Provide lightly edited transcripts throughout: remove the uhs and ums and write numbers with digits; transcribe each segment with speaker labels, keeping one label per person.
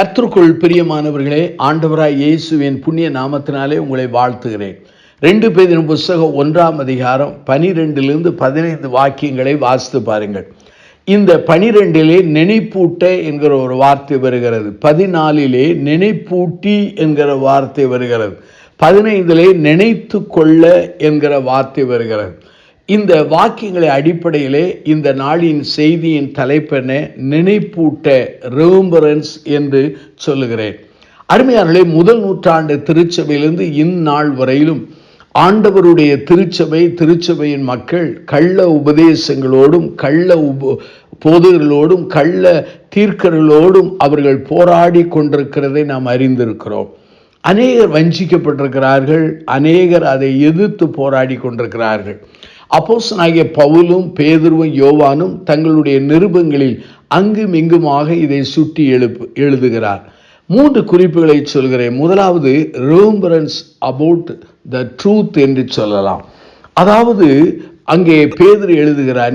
Speaker 1: கர்த்தருக்குள் பிரியமானவர்களே, ஆண்டவராய் இயேசுவின் புண்ணிய நாமத்தினாலே உங்களை வாழ்த்துகிறேன். 2 பேதுரு புஸ்தகம் 1ஆம் அதிகாரம் 12லிருந்து 15 வாக்கியங்களை வாசித்து பாருங்கள். இந்த 12லே நினைப்பூட்ட என்கிற ஒரு வார்த்தை வருகிறது. 14லே நினைப்பூட்டி என்கிற வார்த்தை வருகிறது. 15லே நினைத்து கொள்ள என்கிற வார்த்தை வருகிறது. இந்த வாக்கியங்களை அடிப்படையிலே இந்த நாளின் செய்தியின் தலைப்பென நினைப்பூட்ட, ரிமெம்பரன்ஸ் என்று சொல்லுகிறேன். அருமையானவர்களே, முதல் நூற்றாண்டு திருச்சபையிலிருந்து இந்நாள் வரையிலும் ஆண்டவருடைய திருச்சபையின் மக்கள் கள்ள உபதேசங்களோடும் போதகர்களோடும் கள்ள தீர்க்கர்களோடும் அவர்கள் போராடி கொண்டிருக்கிறதை நாம் அறிந்திருக்கிறோம். அநேகர் வஞ்சிக்கப்பட்டிருக்கிறார்கள், அநேகர் அதை எதிர்த்து போராடி கொண்டிருக்கிறார்கள். அப்போஸ்தலனாகிய பவுலும் பேதுருவும் யோவானும் தங்களுடைய நிருபங்களில் அங்கும் இங்குமாக இதை சுட்டி எழுதுகிறார். 3 குறிப்புகளை சொல்கிறேன். முதலாவது, ரிமெம்பரன்ஸ் அபவுட் த ட்ரூத் என்று சொல்லலாம். அதாவது அங்கே பேதுரு எழுதுகிறார்,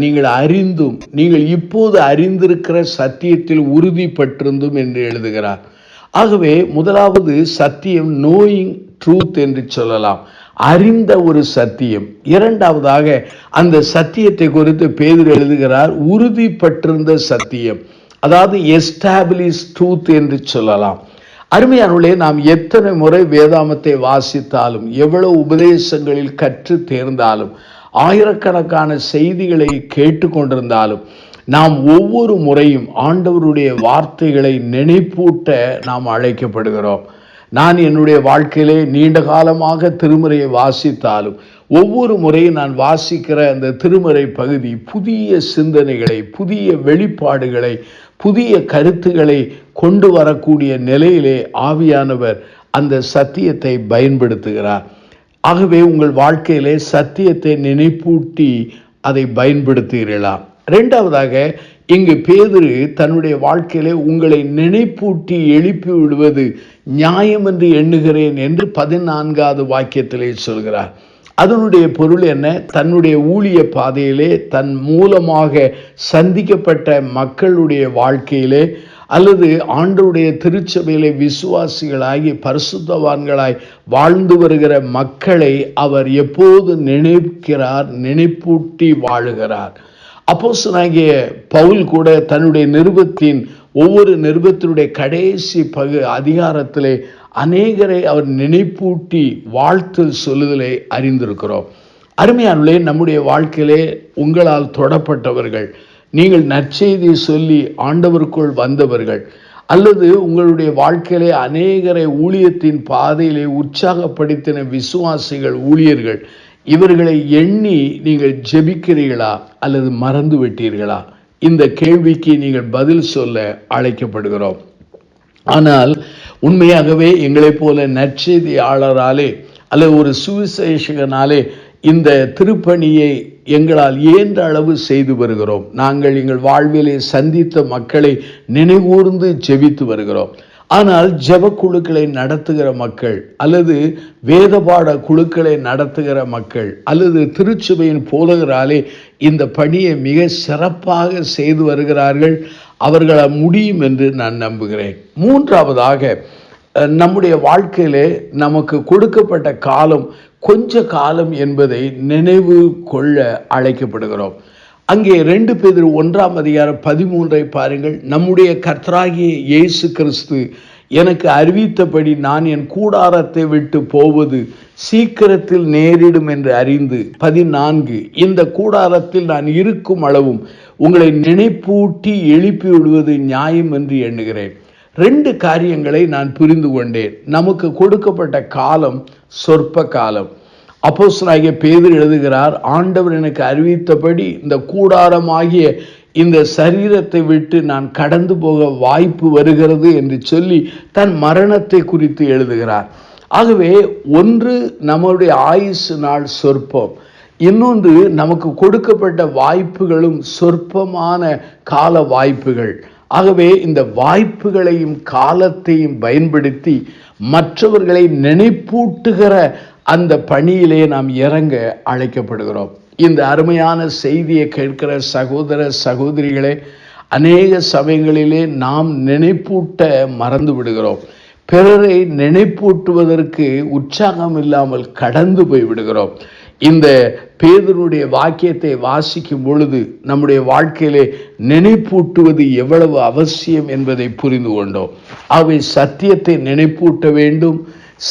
Speaker 1: நீங்கள் இப்போது அறிந்திருக்கிற சத்தியத்தில் உறுதிப்பட்டிருந்தும் என்று எழுதுகிறார். ஆகவே முதலாவது சத்தியம், நோயிங் ட்ரூத் என்று சொல்லலாம், அறிந்த ஒரு சத்தியம். இரண்டாவதாக அந்த சத்தியத்தை குறித்து பேதுரு எழுதுகிறார், உறுதிப்பட்டிருந்த சத்தியம், அதாவது எஸ்டாப்ளிஷ் ட்ரூத் என்று சொல்லலாம். அருமையானவர்களே, நாம் எத்தனை முறை வேதாமத்தை வாசித்தாலும், எவ்வளவு உபதேசங்களில் கற்று தேர்ந்தாலும், ஆயிரக்கணக்கான செய்திகளை கேட்டுக்கொண்டிருந்தாலும், நாம் ஒவ்வொரு முறையும் ஆண்டவருடைய வார்த்தைகளை நினைப்பூட்ட நாம் அழைக்கப்படுகிறோம். நான் என்னுடைய வாழ்க்கையிலே நீண்ட காலமாக திருமறையை வாசித்தாலும், ஒவ்வொரு முறையும் நான் வாசிக்கிற அந்த திருமறை பகுதி புதிய சிந்தனைகளை, புதிய வெளிப்பாடுகளை, புதிய கருத்துக்களை கொண்டு வரக்கூடிய நிலையிலே ஆவியானவர் அந்த சத்தியத்தை பயன்படுத்துகிறார். ஆகவே உங்கள் வாழ்க்கையிலே சத்தியத்தை நினைப்பூட்டி அதை பயன்படுத்துகிறீர்களா? இரண்டாவதாக, இங்கு பேதுரு தன்னுடைய வாழ்க்கையிலே உங்களை நினைப்பூட்டி எழுப்பி விடுவது நியாயம் என்று எண்ணுகிறேன் என்று 14வது வாக்கியத்திலே சொல்கிறார். அதனுடைய பொருள் என்ன? தன்னுடைய ஊழிய பாதையிலே தன் மூலமாக சந்திக்கப்பட்ட மக்களுடைய வாழ்க்கையிலே அல்லது ஆண்டவருடைய திருச்சபையிலே விசுவாசிகளாகி பரிசுத்தவான்களாய் வாழ்ந்து வருகிற மக்களை அவர் எப்போது நினைப்பூட்டி வாழுகிறார். அப்போஸ்தலனாகிய பவுல் கூட தன்னுடைய ஒவ்வொரு நிருபத்தினுடைய கடைசி அதிகாரத்திலே அநேகரை அவர் நினைப்பூட்டி வாழ்த்து சொல்லுதலை அறிந்திருக்கிறோம். அருமையானவர்களே, நம்முடைய வாழ்க்கையிலே உங்களால் தொடப்பட்டவர்கள், நீங்கள் நற்செய்தி சொல்லி ஆண்டவருக்குள் வந்தவர்கள், அல்லது உங்களுடைய வாழ்க்கையிலே அநேகரை ஊழியத்தின் பாதையிலே உற்சாகப்படுத்தின விசுவாசிகள், ஊழியர்கள், இவர்களை எண்ணி நீங்கள் ஜெபிக்கிறீர்களா அல்லது மறந்து விட்டீர்களா? இந்த கேள்விக்கு நீங்கள் பதில் சொல்ல அழைக்கப்படுகிறோம். ஆனால் உண்மையாகவே எங்களைப் போல நற்செய்தியாளராலே அல்லது ஒரு சுவிசேஷகனாலே இந்த திருப்பணியை எங்களால் இயன்ற அளவு செய்து வருகிறோம். நாங்கள் எங்கள் வாழ்விலே சந்தித்த மக்களை நினைவூர்ந்து ஜெபித்து வருகிறோம். ஆனால் ஜெப குழுக்களை நடத்துகிற மக்கள், அல்லது வேதபாட குழுக்களை நடத்துகிற மக்கள், அல்லது திருச்சபையின் போதகராலே இந்த பணியை மிக சிறப்பாக செய்து வருகிறார்கள். அவர்களால் முடியும் என்று நான் நம்புகிறேன். மூன்றாவதாக, நம்முடைய வாழ்க்கையிலே நமக்கு கொடுக்கப்பட்ட காலம் கொஞ்ச காலம் என்பதை நினைவு கொள்ள அழைக்கப்படுகிறோம். அங்கே 2 பேதுரு 1ஆம் அதிகாரம் 13 பாருங்கள். நம்முடைய கர்த்தராகிய இயேசு கிறிஸ்து எனக்கு அறிவித்தபடி நான் என் கூடாரத்தை விட்டு போவது சீக்கிரத்தில் நேரிடும் என்று அறிந்து 14 இந்த கூடாரத்தில் நான் இருக்கும் அளவும் உங்களை நினைப்பூட்டி எழுப்பி விடுவது நியாயம் என்று எண்ணுகிறேன். 2 காரியங்களை நான் புரிந்து கொண்டேன். நமக்கு கொடுக்கப்பட்ட காலம் சொற்ப காலம். அப்போஸ்தலனாகிய பேதுரு எழுதுகிறார், ஆண்டவர் எனக்கு அறிவித்தபடி இந்த கூடாரமாகிய இந்த சரீரத்தை விட்டு நான் கடந்து போக வாய்ப்பு வருகிறது என்று சொல்லி தன் மரணத்தை குறித்து எழுதுகிறார். ஆகவே ஒன்று, நம்முடைய ஆயுசு நாள் சொற்பம், இன்னொன்று நமக்கு கொடுக்கப்பட்ட வாய்ப்புகளும் சொற்பமான கால வாய்ப்புகள். ஆகவே இந்த வாய்ப்புகளையும் காலத்தையும் பயன்படுத்தி மற்றவர்களை நினைப்பூட்டுகிற அந்த பணியிலே நாம் இறங்க அழைக்கப்படுகிறோம். இந்த அருமையான செய்தியை கேட்கிற சகோதர சகோதரிகளே, அநேக சமயங்களிலே நாம் நினைப்பூட்ட மறந்து விடுகிறோம். பிறரை நினைப்பூட்டுவதற்கு உற்சாகம் இல்லாமல் கடந்து போய் விடுகிறோம். இந்த பேதுருடைய வாக்கியத்தை வாசிக்கும் பொழுது நம்முடைய வாழ்க்கையிலே நினைப்பூட்டுவது எவ்வளவு அவசியம் என்பதை புரிந்து கொண்டோம். அவை சத்தியத்தை நினைப்பூட்ட வேண்டும்.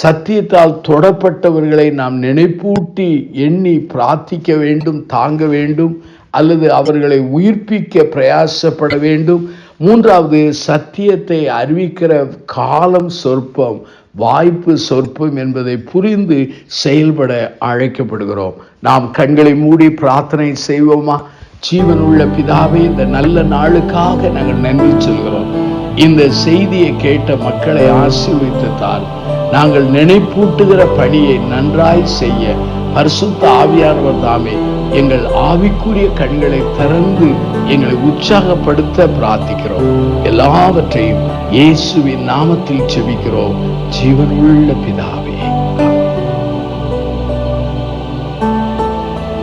Speaker 1: சத்தியத்தால் தொடப்பட்டவர்களை நாம் நினைப்பூட்டி எண்ணி பிரார்த்திக்க வேண்டும், தாங்க வேண்டும், அல்லது அவர்களை உயிர்ப்பிக்க பிரயாசப்பட வேண்டும். மூன்றாவது, சத்தியத்தை அறிவிக்கிற காலம் சொற்பம், வாய்ப்பு சொற்பம் என்பதை புரிந்து செயல்பட அழைக்கப்படுகிறோம். நாம் கண்களை மூடி பிரார்த்தனை செய்வோமா? ஜீவனுள்ள பிதாவே, இந்த நல்ல நாளுக்காக நாங்கள் நன்றி சொல்கிறோம். இந்த செய்தியை கேட்ட மக்களை ஆசீர்வதித்தால் நாங்கள் நினைப்பூட்டுகிற பணியை நன்றாய் செய்ய பரிசுத்த ஆவியானவர் தாமே எங்கள் ஆவிக்குரிய கண்களை திறந்து எங்களை உற்சாகப்படுத்த பிரார்த்திக்கிறோம். எல்லாவற்றையும் இயேசுவின் நாமத்தில் ஜெபிக்கிறோம், ஜீவனுள்ள பிதாவே.